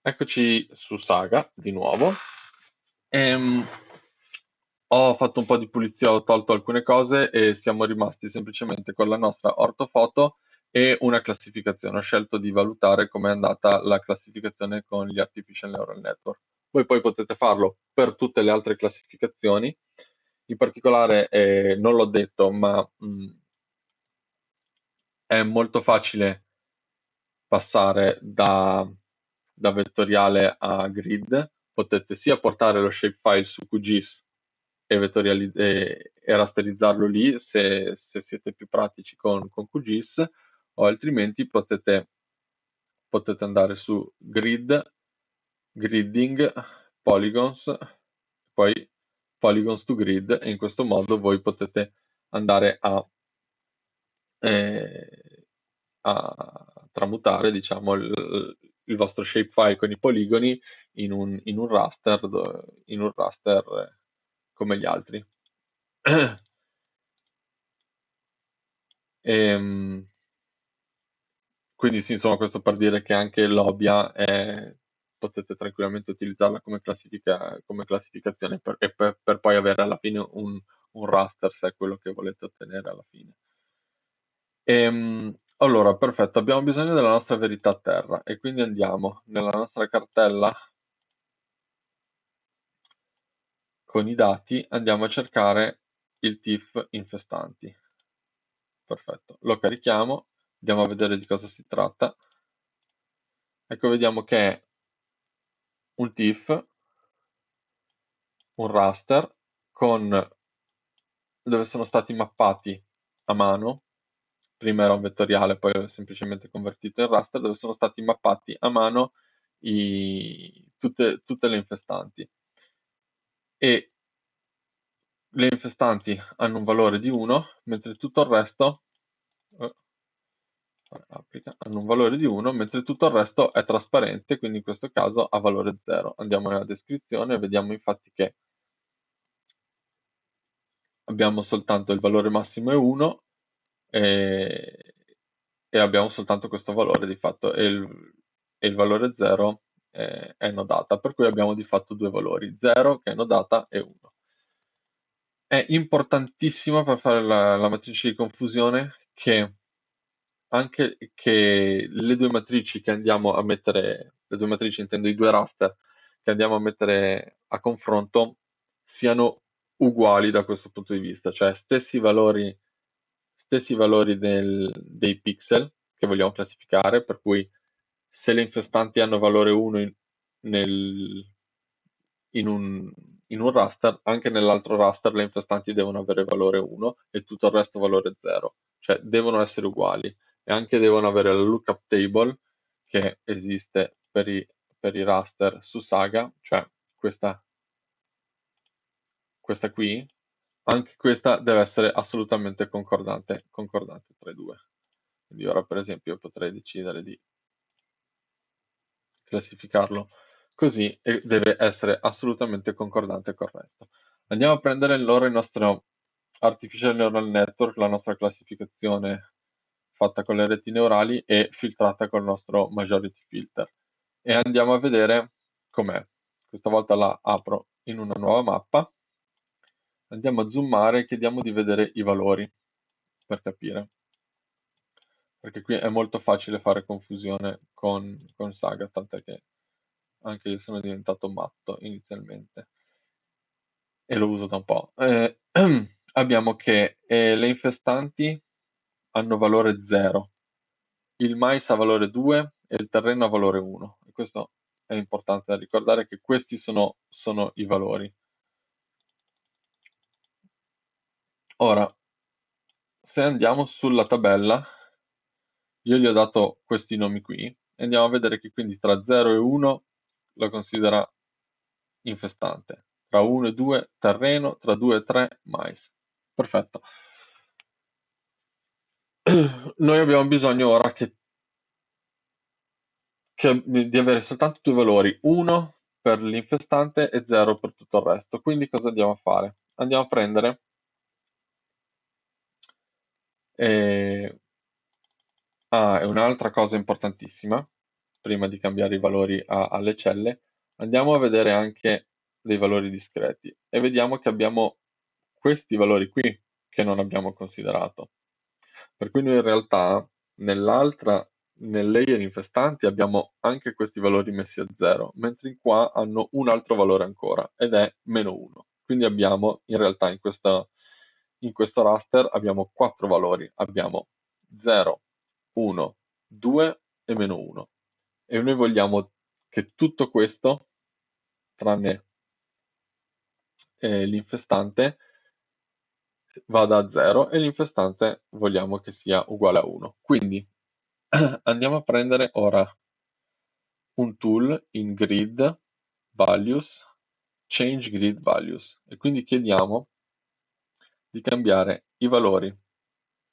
Eccoci su Saga di nuovo. Ho fatto un po' di pulizia, ho tolto alcune cose e siamo rimasti semplicemente con la nostra ortofoto e una classificazione. Ho scelto di valutare com'è andata la classificazione con gli Artificial Neural Network. Voi poi potete farlo per tutte le altre classificazioni. In particolare, non l'ho detto, ma è molto facile passare da vettoriale a grid, potete sia portare lo shapefile su QGIS e rasterizzarlo lì se siete più pratici con QGIS, o altrimenti potete andare su gridding, polygons, poi polygons to grid, e in questo modo voi potete andare a tramutare, diciamo, il vostro shapefile con i poligoni in un raster, come gli altri. Quindi sì, insomma, questo per dire che anche l'Obia potete tranquillamente utilizzarla come classificazione per poi avere alla fine un raster, se è quello che volete ottenere alla fine. Allora, perfetto, abbiamo bisogno della nostra verità a terra, e quindi andiamo nella nostra cartella con i dati, andiamo a cercare il TIFF infestanti. Perfetto, lo carichiamo, andiamo a vedere di cosa si tratta. Ecco, vediamo che è un TIFF, un raster, dove sono stati mappati a mano. Prima era un vettoriale, poi ho semplicemente convertito in raster, dove sono stati mappati a mano tutte le infestanti. E le infestanti hanno un valore di 1, mentre tutto il resto hanno un valore di 1, mentre tutto il resto è trasparente, quindi in questo caso ha valore 0. Andiamo nella descrizione e vediamo infatti che abbiamo soltanto il valore massimo è 1, e abbiamo soltanto questo valore di fatto, e il valore 0 è no data, per cui abbiamo di fatto due valori, 0 che è no data e 1. È importantissimo per fare la matrice di confusione che anche che le due matrici che andiamo a mettere, le due matrici intendo i due raster che andiamo a mettere a confronto, siano uguali da questo punto di vista, cioè stessi valori dei pixel che vogliamo classificare, per cui se le infestanti hanno valore 1 nel, in un raster, anche nell'altro raster le infestanti devono avere valore 1 e tutto il resto valore 0, cioè devono essere uguali, e anche devono avere la lookup table che esiste per i raster su Saga, cioè questa qui, anche questa deve essere assolutamente concordante tra i due. Quindi ora per esempio potrei decidere di classificarlo così, e deve essere assolutamente concordante e corretto. Andiamo a prendere allora il nostro Artificial Neural Network, la nostra classificazione fatta con le reti neurali e filtrata col nostro Majority Filter, e andiamo a vedere com'è. Questa volta la apro in una nuova mappa, andiamo a zoomare e chiediamo di vedere i valori per capire, perché qui è molto facile fare confusione con Saga, tant'è che anche io sono diventato matto inizialmente e lo uso da un po'. Abbiamo che le infestanti hanno valore 0, il mais ha valore 2 e il terreno ha valore 1. E questo è importante da ricordare, che questi sono i valori. Ora, se andiamo sulla tabella, io gli ho dato questi nomi qui, e andiamo a vedere che quindi tra 0 e 1 lo considera infestante, tra 1 e 2 terreno, tra 2 e 3 mais. Perfetto. Noi abbiamo bisogno ora di avere soltanto due valori, 1 per l'infestante e 0 per tutto il resto. Quindi cosa andiamo a fare? Andiamo a prendere e un'altra cosa importantissima, prima di cambiare i valori alle celle, andiamo a vedere anche dei valori discreti, e vediamo che abbiamo questi valori qui che non abbiamo considerato. Per cui noi in realtà nel layer infestanti abbiamo anche questi valori messi a 0, mentre in qua hanno un altro valore ancora, ed è -1. Quindi abbiamo in realtà in questo raster abbiamo 4 valori, abbiamo 0, 1, 2 e -1. E noi vogliamo che tutto questo tranne l'infestante vada a 0 e l'infestante vogliamo che sia uguale a 1. Quindi andiamo a prendere ora un tool in grid values, change grid values, e quindi chiediamo di cambiare i valori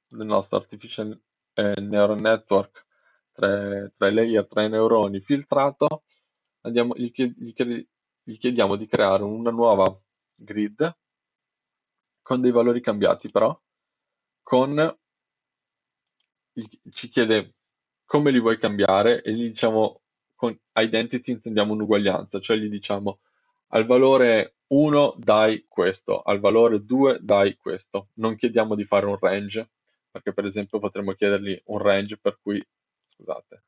del nostro artificial neural network, tre layer, 3 neuroni filtrato. Gli chiediamo di creare una nuova grid con dei valori cambiati, però ci chiede come li vuoi cambiare e gli diciamo con identity intendiamo un'uguaglianza, cioè gli diciamo al valore 1 dai questo, al valore 2 dai questo. Non chiediamo di fare un range, perché per esempio potremmo chiedergli un range per cui, scusate,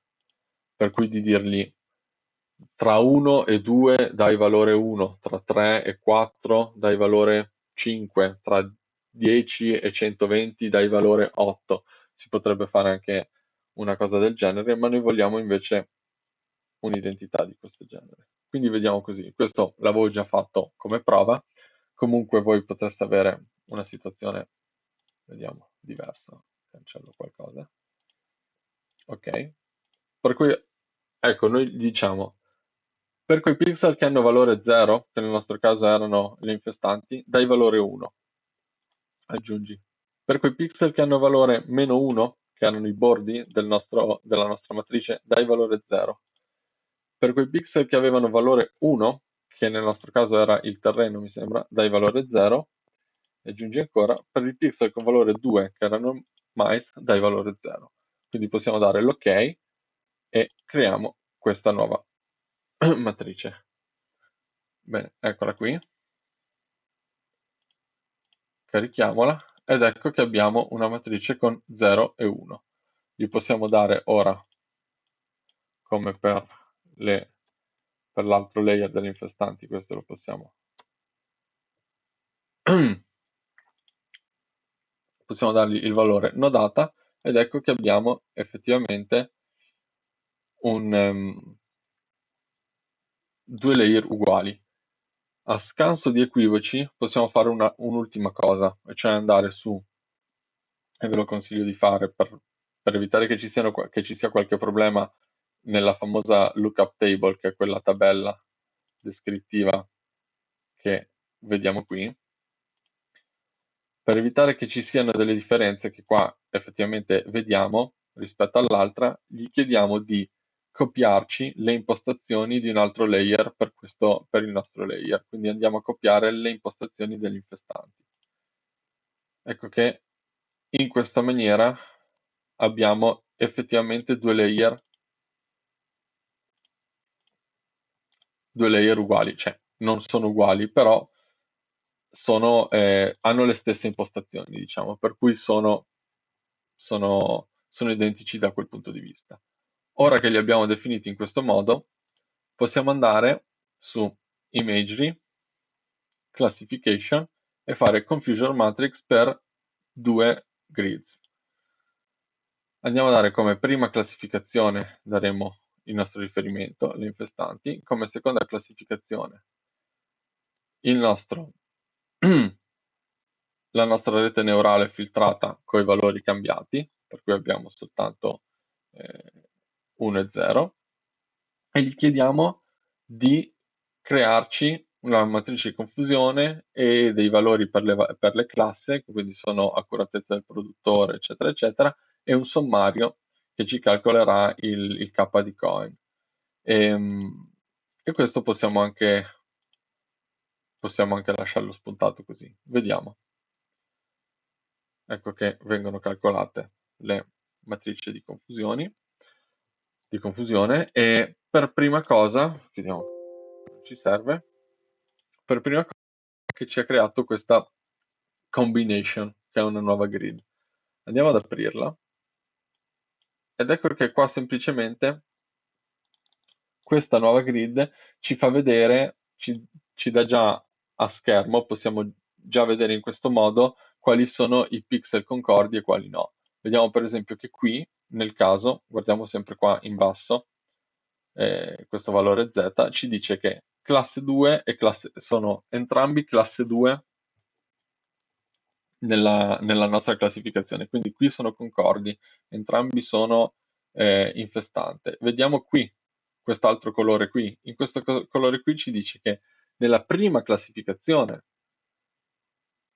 per cui di dirgli tra 1 e 2 dai valore 1, tra 3 e 4 dai valore 5, tra 10 e 120 dai valore 8. Si potrebbe fare anche una cosa del genere, ma noi vogliamo invece un'identità di questo genere. Quindi vediamo così. Questo l'avevo già fatto come prova. Comunque voi potreste avere una situazione, vediamo, diversa. Cancello qualcosa. Ok. Per cui, ecco, noi diciamo, per quei pixel che hanno valore 0, che nel nostro caso erano le infestanti, dai valore 1. Aggiungi. Per quei pixel che hanno valore meno 1, che erano i bordi della nostra matrice, dai valore 0. Per quei pixel che avevano valore 1, che nel nostro caso era il terreno, mi sembra, dai valore 0, e aggiungi ancora, per i pixel con valore 2, che erano mais, dai valore 0. Quindi possiamo dare l'ok e creiamo questa nuova matrice. Bene, eccola qui. Carichiamola ed ecco che abbiamo una matrice con 0 e 1. Gli possiamo dare ora, come per l'altro layer delle infestanti, questo lo possiamo dargli il valore no data ed ecco che abbiamo effettivamente due layer uguali. A scanso di equivoci possiamo fare un'ultima cosa, cioè andare su, e ve lo consiglio di fare per evitare che ci sia qualche problema nella famosa lookup table, che è quella tabella descrittiva che vediamo qui. Per evitare che ci siano delle differenze che qua effettivamente vediamo rispetto all'altra, gli chiediamo di copiarci le impostazioni di un altro layer per il nostro layer. Quindi andiamo a copiare le impostazioni degli infestanti. Ecco che in questa maniera abbiamo effettivamente due layer uguali, cioè non sono uguali, però hanno le stesse impostazioni, diciamo, per cui sono identici da quel punto di vista. Ora che li abbiamo definiti in questo modo, possiamo andare su Imagery, Classification e fare Confusion Matrix per due grids. Andiamo a dare come prima classificazione, daremo il nostro riferimento, le infestanti, come seconda classificazione la nostra rete neurale filtrata con i valori cambiati, per cui abbiamo soltanto 1 e 0, e gli chiediamo di crearci una matrice di confusione e dei valori per le classi, che quindi sono accuratezza del produttore, eccetera, eccetera, e un sommario che ci calcolerà il K di coin. E questo possiamo anche lasciarlo spuntato così. Vediamo. Ecco che vengono calcolate le matrici di confusione e per prima cosa, vediamo, ci serve, per prima cosa che ci ha creato questa combination, che è una nuova grid. Andiamo ad aprirla ed ecco che qua semplicemente questa nuova grid ci fa vedere, ci dà già a schermo, possiamo già vedere in questo modo quali sono i pixel concordi e quali no. Vediamo per esempio che qui, nel caso, guardiamo sempre qua in basso, questo valore z, ci dice che classe 2 e sono entrambi classe 2 nella nostra classificazione, quindi qui sono concordi, entrambi sono infestante. Vediamo qui, quest'altro colore qui, in questo colore qui ci dice che nella prima classificazione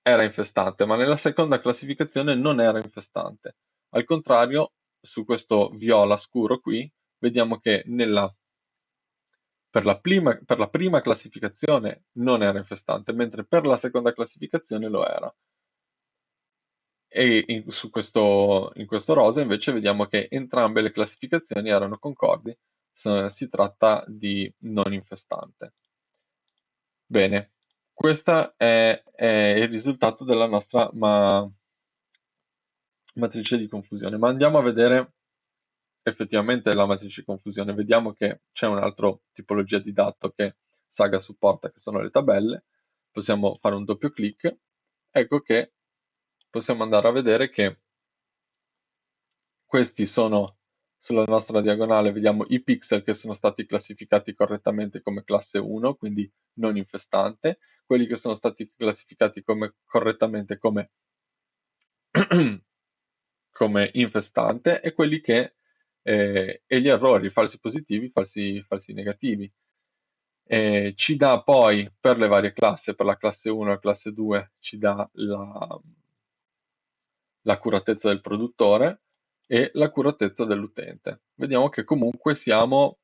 era infestante, ma nella seconda classificazione non era infestante. Al contrario, su questo viola scuro qui, vediamo che per la prima classificazione non era infestante, mentre per la seconda classificazione lo era. E in questo rosa invece vediamo che entrambe le classificazioni erano concordi, si tratta di non infestante. Bene, questo è il risultato della nostra matrice di confusione, ma andiamo a vedere effettivamente la matrice di confusione. Vediamo che c'è un'altra tipologia di dato che Saga supporta, che sono le tabelle. Possiamo fare un doppio clic, ecco che possiamo andare a vedere che questi sono sulla nostra diagonale, vediamo i pixel che sono stati classificati correttamente come classe 1, quindi non infestante, quelli che sono stati classificati correttamente come, come infestante e quelli che e gli errori, falsi positivi, falsi negativi. Ci dà poi per le varie classi, per la classe 1 e la classe 2, ci dà l'accuratezza del produttore e l'accuratezza dell'utente. Vediamo che comunque siamo,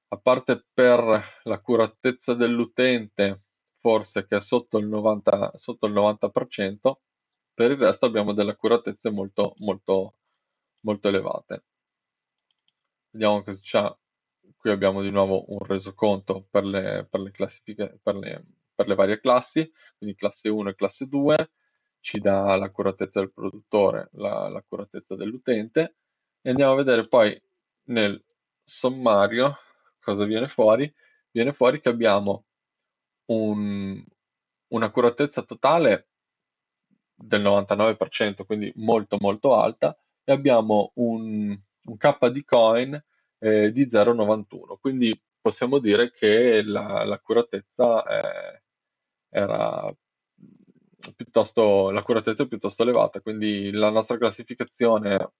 a parte per l'accuratezza dell'utente, forse che è sotto il 90%, per il resto abbiamo delle accuratezze molto, molto, molto elevate. Vediamo che c'è. Qui abbiamo di nuovo un resoconto per le classifiche, per le varie classi, quindi classe 1 e classe 2, ci dà l'accuratezza del produttore, l'accuratezza dell'utente, e andiamo a vedere poi nel sommario cosa viene fuori. Viene fuori che abbiamo un'accuratezza totale del 99%, quindi molto molto alta, e abbiamo un K di coin di 0,91, quindi possiamo dire che l'accuratezza era l'accuratezza è piuttosto elevata, quindi la nostra classificazione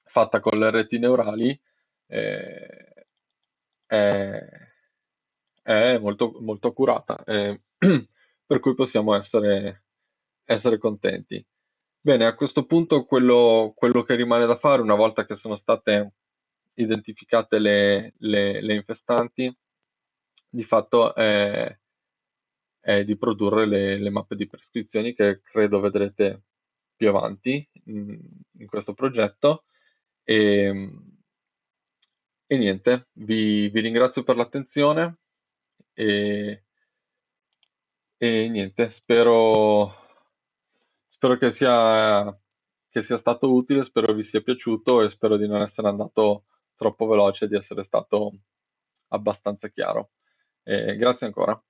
fatta con le reti neurali eh, è, è molto, molto accurata, per cui possiamo essere contenti. Bene, a questo punto quello che rimane da fare, una volta che sono state identificate le infestanti, di fatto è di produrre le mappe di prescrizioni che credo vedrete più avanti in questo progetto. E, e niente, vi ringrazio per l'attenzione e, e niente, spero che sia stato utile, spero vi sia piaciuto e spero di non essere andato troppo veloce, di essere stato abbastanza chiaro. Grazie ancora.